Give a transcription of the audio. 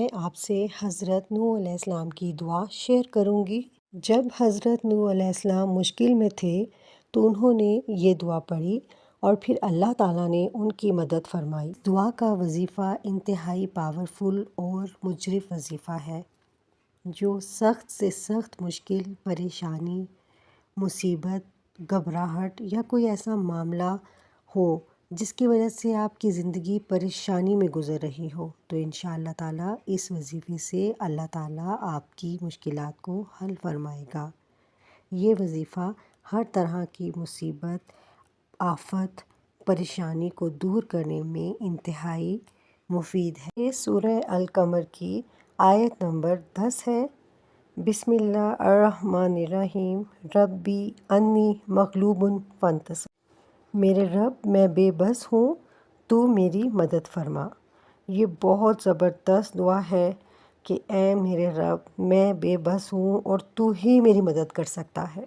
میں آپ سے حضرت نوح علیہ السلام کی دعا شیئر کروں گی۔ جب حضرت نوح علیہ السلام مشکل میں تھے تو انہوں نے یہ دعا پڑھی اور پھر اللہ تعالیٰ نے ان کی مدد فرمائی۔ دعا کا وظیفہ انتہائی پاورفل اور مجرب وظیفہ ہے جو سخت سے سخت مشکل، پریشانی، مصیبت، گھبراہٹ یا کوئی ایسا معاملہ ہو جس کی وجہ سے آپ کی زندگی پریشانی میں گزر رہی ہو، تو انشاءاللہ تعالیٰ اس وظیفے سے اللہ تعالیٰ آپ کی مشکلات کو حل فرمائے گا۔ یہ وظیفہ ہر طرح کی مصیبت، آفت، پریشانی کو دور کرنے میں انتہائی مفید ہے۔ یہ سورہ القمر کی آیت نمبر 10 ہے۔ بسم اللہ الرحمن الرحیم، ربی انی مغلوب فانتصر۔ میرے رب، میں بے بس ہوں، تو میری مدد فرما۔ یہ بہت زبردست دعا ہے کہ اے میرے رب، میں بے بس ہوں اور تو ہی میری مدد کر سکتا ہے۔